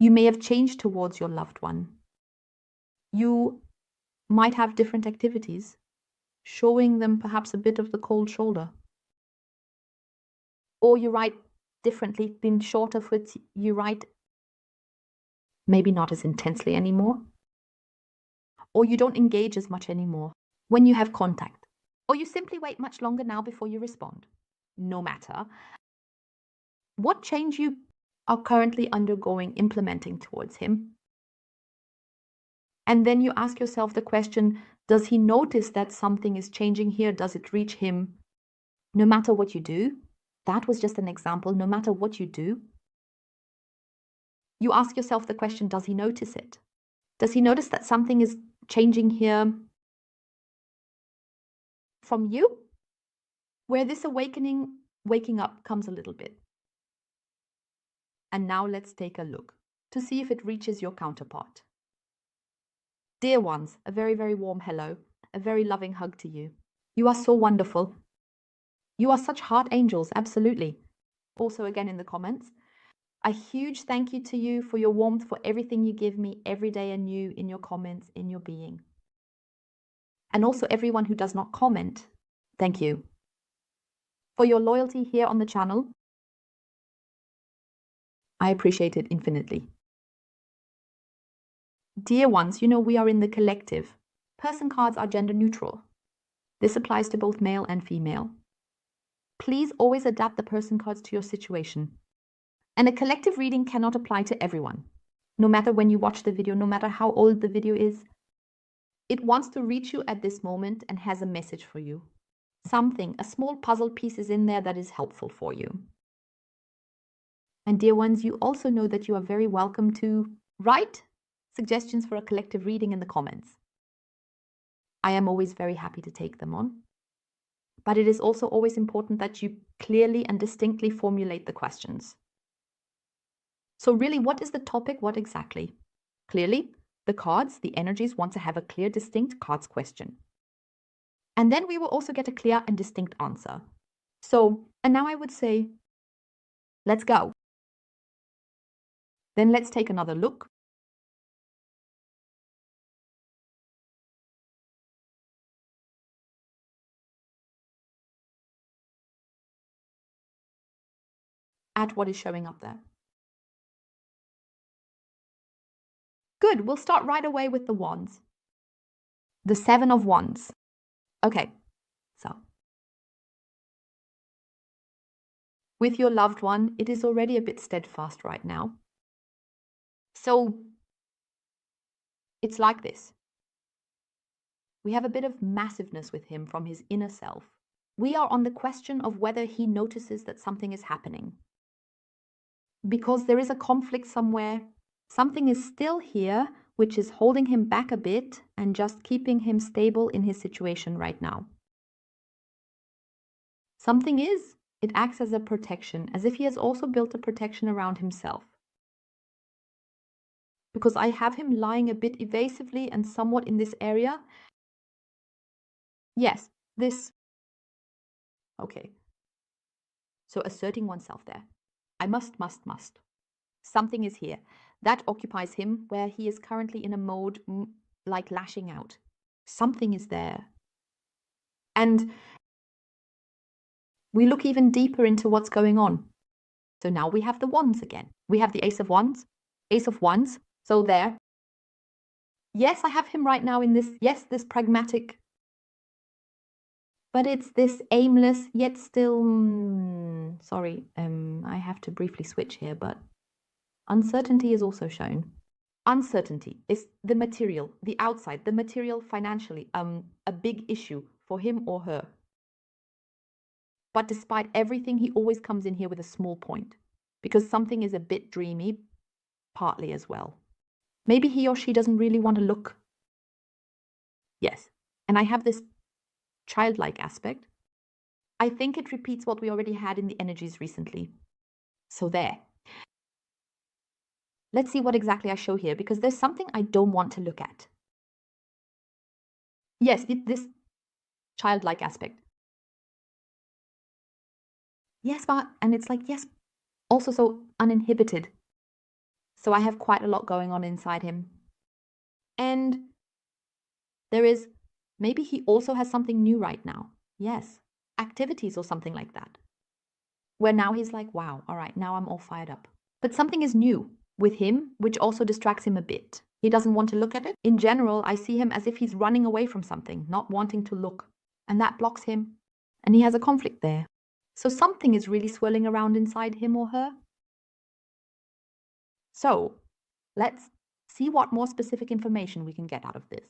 You may have changed towards your loved one. You might have different activities, showing them perhaps a bit of the cold shoulder. Or you write differently, been shorter foots, you write maybe not as intensely anymore. Or you don't engage as much anymore when you have contact. Or you simply wait much longer now before you respond. No matter what change you are currently undergoing, implementing towards him. And then you ask yourself the question, does he notice that something is changing here? Does it reach him? No matter what you do, that was just an example, no matter what you do, you ask yourself the question, does he notice it? Does he notice that something is changing here from you? Where this waking up comes a little bit. And now let's take a look to see if it reaches your counterpart. Dear ones, a very, very warm hello, a very loving hug to you. You are so wonderful. You are such heart angels, absolutely. Also again in the comments. A huge thank you to you for your warmth, for everything you give me every day anew in your comments, in your being. And also everyone who does not comment, thank you. For your loyalty here on the channel, I appreciate it infinitely. Dear ones, you know we are in the collective. Person cards are gender neutral. This applies to both male and female. Please always adapt the person cards to your situation. And a collective reading cannot apply to everyone. No matter when you watch the video, no matter how old the video is, it wants to reach you at this moment and has a message for you. Something, a small puzzle piece is in there that is helpful for you. And dear ones, you also know that you are very welcome to write suggestions for a collective reading in the comments. I am always very happy to take them on. But it is also always important that you clearly and distinctly formulate the questions. So really, what is the topic? What exactly? Clearly, the cards, the energies want to have a clear, distinct cards question. And then we will also get a clear and distinct answer. So, and now I would say, let's go. Then let's take another look. At what is showing up there. Good, we'll start right away with the wands. The 7 of Wands. Okay, so. With your loved one, it is already a bit steadfast right now. So, it's like this. We have a bit of massiveness with him from his inner self. We are on the question of whether he notices that something is happening. Because there is a conflict somewhere. Something is still here, which is holding him back a bit and just keeping him stable in his situation right now. Something is. It acts as a protection, as if he has also built a protection around himself. Because I have him lying a bit evasively and somewhat in this area. Yes, this. Okay. So asserting oneself there. I must. Something is here. That occupies him where he is currently in a mode like lashing out. Something is there. And we look even deeper into what's going on. So now we have the wands again. We have the Ace of Wands. Ace of Wands. So there. Yes, I have him right now in this, yes, this pragmatic. But it's this aimless, yet still, sorry, I have to briefly switch here, but uncertainty is also shown. Uncertainty is the material, the outside, the material financially, a big issue for him or her. But despite everything, he always comes in here with a small point because something is a bit dreamy, partly as well. Maybe he or she doesn't really want to look. Yes. And I have this childlike aspect. I think it repeats what we already had in the energies recently. So there. Let's see what exactly I show here, because there's something I don't want to look at. Yes, this childlike aspect. Yes, but, and it's like, yes, also so uninhibited. So I have quite a lot going on inside him. And there is, maybe he also has something new right now. Yes, activities or something like that. Where now he's like, wow, all right, now I'm all fired up. But something is new with him, which also distracts him a bit. He doesn't want to look at it. In general, I see him as if he's running away from something, not wanting to look. And that blocks him. And he has a conflict there. So something is really swirling around inside him or her. So let's see what more specific information we can get out of this.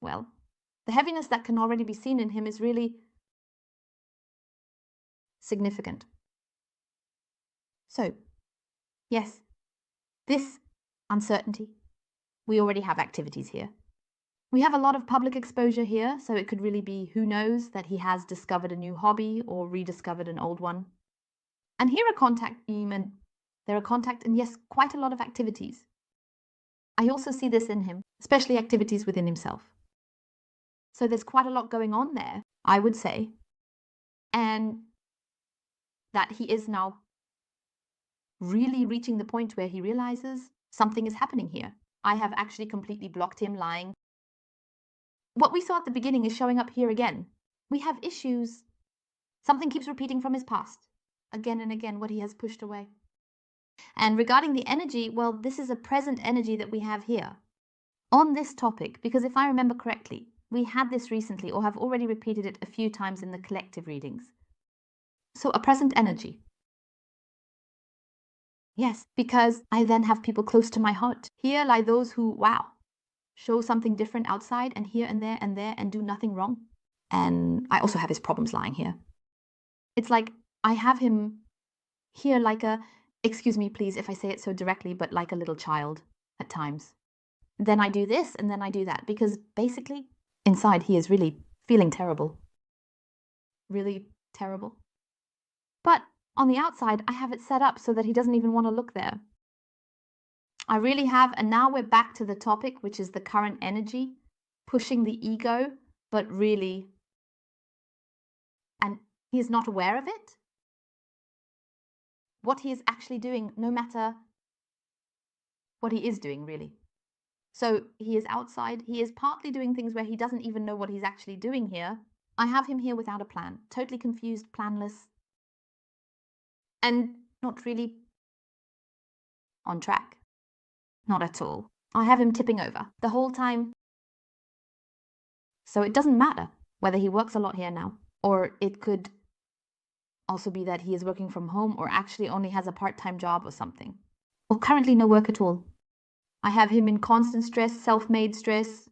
Well, the heaviness that can already be seen in him is really significant. So, yes, this uncertainty, we already have activities here. We have a lot of public exposure here, so it could really be who knows that he has discovered a new hobby or rediscovered an old one. And here are contact beam and there are contact and yes, quite a lot of activities. I also see this in him, especially activities within himself. So there's quite a lot going on there, I would say. And that he is now really reaching the point where he realizes something is happening here. I have actually completely blocked him lying. What we saw at the beginning is showing up here again. We have issues. Something keeps repeating from his past, again and again, what he has pushed away. And regarding the energy, well, this is a present energy that we have here on this topic, because if I remember correctly, we had this recently or have already repeated it a few times in the collective readings. So a present energy. Yes, because I then have people close to my heart. Here lie those who, wow, show something different outside and here and there and do nothing wrong. And I also have his problems lying here. It's like I have him here like a, excuse me please if I say it so directly, but like a little child at times. Then I do this and then I do that because basically inside he is really feeling terrible. Really terrible. But on the outside, I have it set up so that he doesn't even want to look there. I really have, and now we're back to the topic, which is the current energy, pushing the ego, but really, and he is not aware of it. What he is actually doing, no matter what he is doing, really. So he is outside, he is partly doing things where he doesn't even know what he's actually doing here. I have him here without a plan, totally confused, planless, and not really on track. Not at all. I have him tipping over the whole time. So it doesn't matter whether he works a lot here now, or it could also be that he is working from home or actually only has a part-time job or something, or currently no work at all. I have him in constant stress, self-made stress.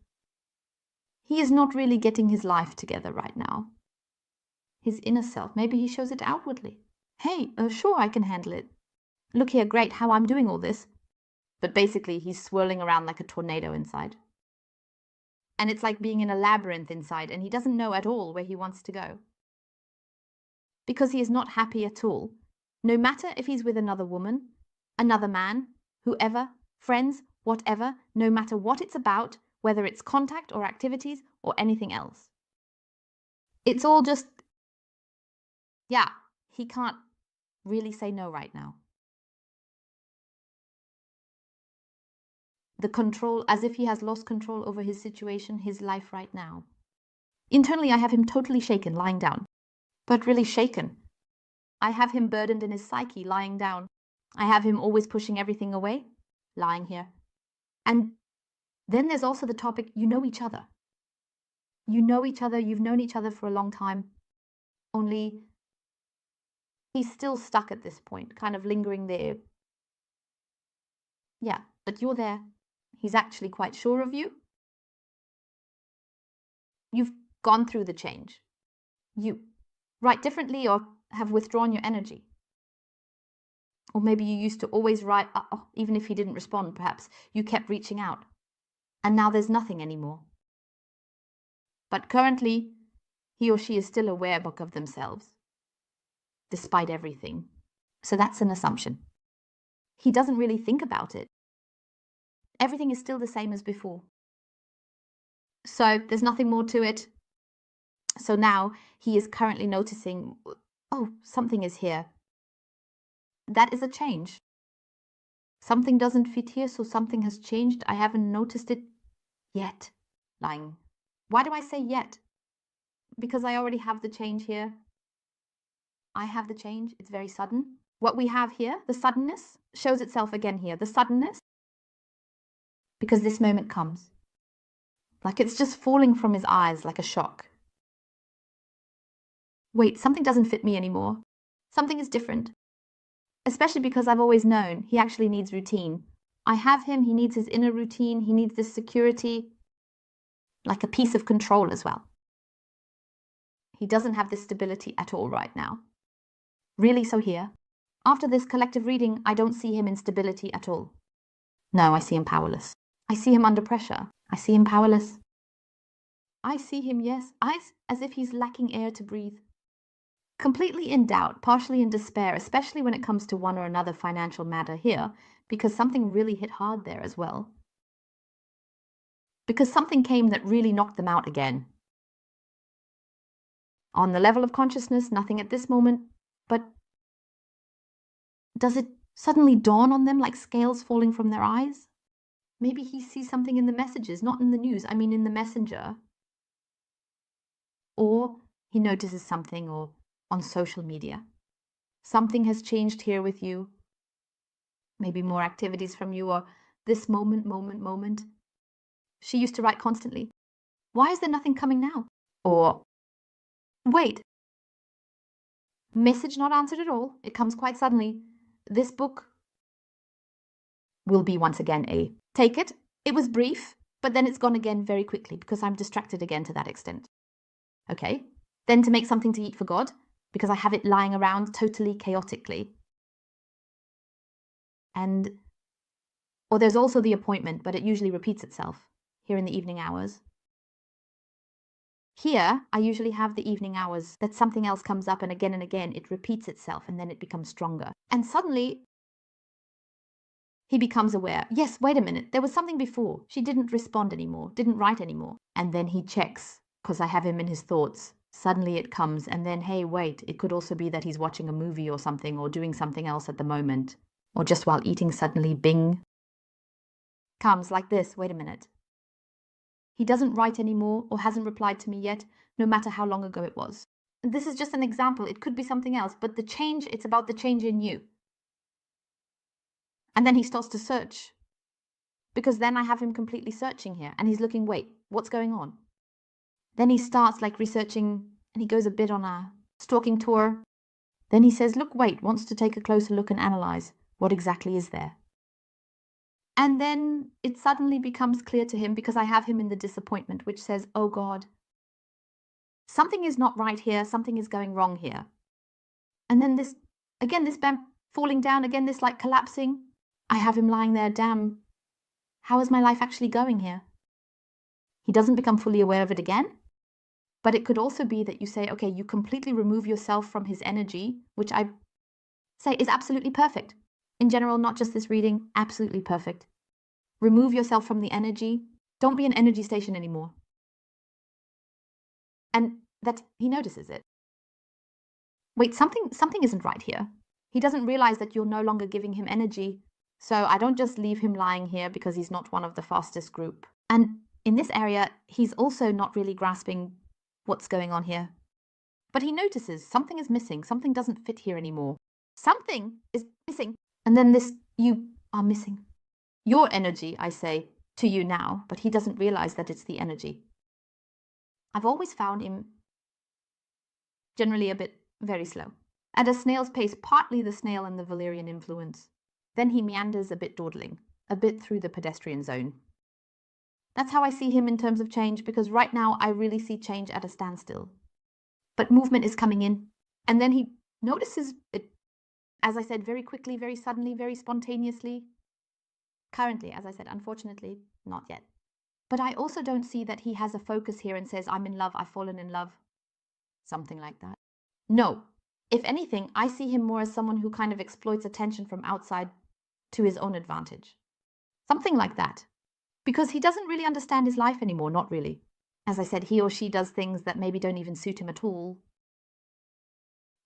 He is not really getting his life together right now. His inner self, maybe he shows it outwardly. Hey, sure, I can handle it. Look here, great, how I'm doing all this. But basically, he's swirling around like a tornado inside. And it's like being in a labyrinth inside, and he doesn't know at all where he wants to go. Because he is not happy at all. No matter if he's with another woman, another man, whoever, friends, whatever, no matter what it's about, whether it's contact or activities or anything else. It's all just, yeah, he can't really say no right now. The control, as if he has lost control over his situation, his life right now. Internally, I have him totally shaken, lying down. But really shaken. I have him burdened in his psyche, lying down. I have him always pushing everything away, lying here. And then there's also the topic, you know each other. You know each other, you've known each other for a long time. Only he's still stuck at this point, kind of lingering there. Yeah, but you're there. He's actually quite sure of you. You've gone through the change. You write differently or have withdrawn your energy. Or maybe you used to always write, even if he didn't respond, perhaps. You kept reaching out. And now there's nothing anymore. But currently, he or she is still aware of themselves, despite everything. So that's an assumption. He doesn't really think about it. Everything is still the same as before. So there's nothing more to it. So now he is currently noticing, oh, something is here. That is a change. Something doesn't fit here, so something has changed. I haven't noticed it yet. Lying. Why do I say yet? Because I already have the change here. I have the change. It's very sudden. What we have here, the suddenness, shows itself again here. The suddenness, because this moment comes. Like it's just falling from his eyes like a shock. Wait, something doesn't fit me anymore. Something is different. Especially because I've always known he actually needs routine. I have him, he needs his inner routine, he needs this security, like a piece of control as well. He doesn't have this stability at all right now. Really, so here, after this collective reading, I don't see him in stability at all. No, I see him powerless. I see him under pressure. I see him powerless. I see him, yes, as if he's lacking air to breathe. Completely in doubt, partially in despair, especially when it comes to one or another financial matter here, because something really hit hard there as well. Because something came that really knocked them out again. On the level of consciousness, nothing at this moment, but does it suddenly dawn on them like scales falling from their eyes? Maybe he sees something in the messages, not in the news, I mean in the messenger. Or he notices something or on social media. Something has changed here with you. Maybe more activities from you, or this moment. She used to write constantly. Why is there nothing coming now? Or, wait, message not answered at all. It comes quite suddenly. This book will be once again a take it. It was brief, but then it's gone again very quickly because I'm distracted again to that extent. Okay, then to make something to eat for God, because I have it lying around totally chaotically. Or there's also the appointment, but it usually repeats itself here in the evening hours. Here, I usually have the evening hours that something else comes up and again it repeats itself and then it becomes stronger. And suddenly, he becomes aware. Yes, wait a minute, there was something before. She didn't respond anymore, didn't write anymore. And then he checks, because I have him in his thoughts. Suddenly it comes, and then, hey, wait, it could also be that he's watching a movie or something, or doing something else at the moment. Or just while eating, suddenly, bing, comes like this, wait a minute. He doesn't write anymore or hasn't replied to me yet, no matter how long ago it was. This is just an example. It could be something else, but the change, it's about the change in you. And then he starts to search. Because then I have him completely searching here and he's looking, wait, what's going on? Then he starts like researching and he goes a bit on a stalking tour. Then he says, look, wait, wants to take a closer look and analyze what exactly is there. And then it suddenly becomes clear to him because I have him in the disappointment, which says, oh God, something is not right here. Something is going wrong here. And then this bam, falling down again, this like collapsing. I have him lying there, damn, how is my life actually going here? He doesn't become fully aware of it again. But it could also be that you say, okay, you completely remove yourself from his energy, which I say is absolutely perfect. In general, not just this reading, absolutely perfect. Remove yourself from the energy. Don't be an energy station anymore. And that he notices it. Wait, something isn't right here. He doesn't realize that you're no longer giving him energy. So I don't just leave him lying here because he's not one of the fastest group. And in this area, he's also not really grasping what's going on here. But he notices something is missing. Something doesn't fit here anymore. Something is missing. And then this, you are missing. Your energy, I say, to you now, but he doesn't realize that it's the energy. I've always found him generally a bit very slow. At a snail's pace, partly the snail and the Valerian influence. Then he meanders a bit dawdling, a bit through the pedestrian zone. That's how I see him in terms of change, because right now I really see change at a standstill. But movement is coming in, and then he notices it, as I said, very quickly, very suddenly, very spontaneously. Currently, as I said, unfortunately, not yet. But I also don't see that he has a focus here and says, I'm in love, I've fallen in love. Something like that. No. If anything, I see him more as someone who kind of exploits attention from outside to his own advantage. Something like that. Because he doesn't really understand his life anymore, not really. As I said, he or she does things that maybe don't even suit him at all.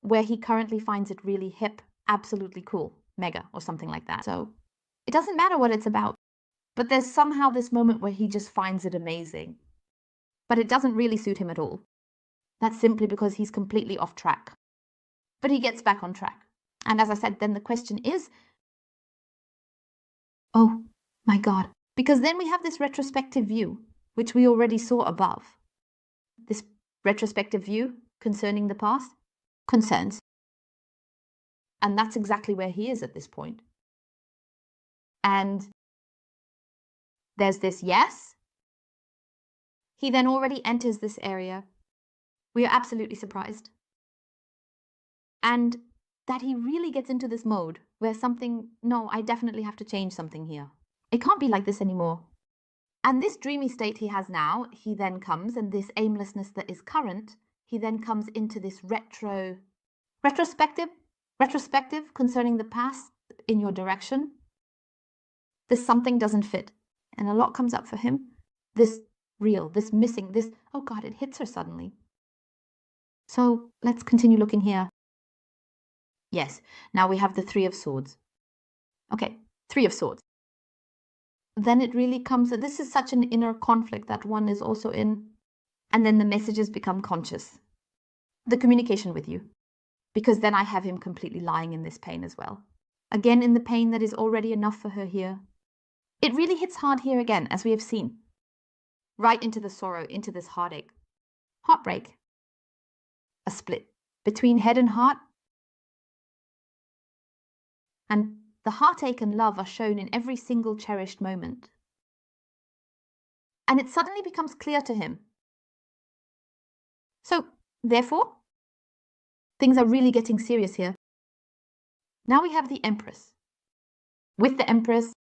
Where he currently finds it really hip, absolutely cool, mega, or something like that. So it doesn't matter what it's about. But there's somehow this moment where he just finds it amazing. But it doesn't really suit him at all. That's simply because he's completely off track. But he gets back on track. And as I said, then the question is, oh my God. Because then we have this retrospective view, which we already saw above. This retrospective view concerning the past concerns. And that's exactly where he is at this point. And there's this yes. He then already enters this area. We are absolutely surprised. And that he really gets into this mode where no, I definitely have to change something here. It can't be like this anymore. And this dreamy state he has now, he then comes, and this aimlessness that is current, he then comes into this retrospective concerning the past in your direction. This something doesn't fit. And a lot comes up for him. This missing, oh God, it hits her suddenly. So let's continue looking here. Yes, now we have the Three of Swords. Okay, Three of Swords. Then it really comes, this is such an inner conflict that one is also in. And then the messages become conscious. The communication with you. Because then I have him completely lying in this pain as well. Again, in the pain that is already enough for her here. It really hits hard here again, as we have seen. Right into the sorrow, into this heartache. Heartbreak. A split between head and heart. And the heartache and love are shown in every single cherished moment. And it suddenly becomes clear to him. So, therefore, things are really getting serious here. Now we have the Empress. With the Empress,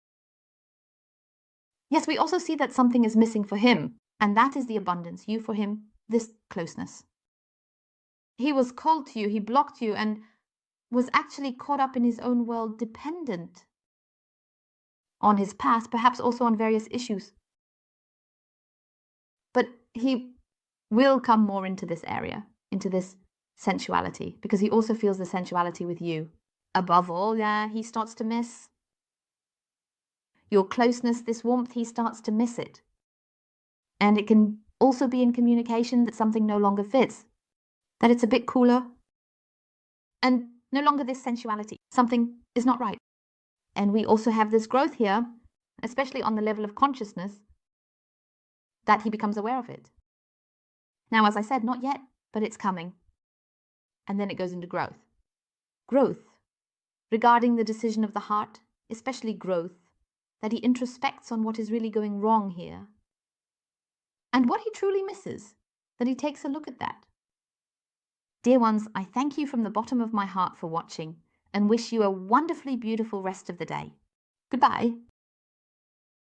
yes, we also see that something is missing for him, and that is the abundance. You for him, this closeness. He was cold to you, he blocked you, and was actually caught up in his own world, dependent on his past, perhaps also on various issues. But he will come more into this area, into this sensuality, because he also feels the sensuality with you. Above all, he starts to miss your closeness, this warmth, he starts to miss it. And it can also be in communication that something no longer fits, that it's a bit cooler, and no longer this sensuality. Something is not right. And we also have this growth here, especially on the level of consciousness, that he becomes aware of it. Now, as I said, not yet, but it's coming. And then it goes into growth. Growth, regarding the decision of the heart, especially growth, that he introspects on what is really going wrong here. And what he truly misses, that he takes a look at that. Dear ones, I thank you from the bottom of my heart for watching and wish you a wonderfully beautiful rest of the day. Goodbye.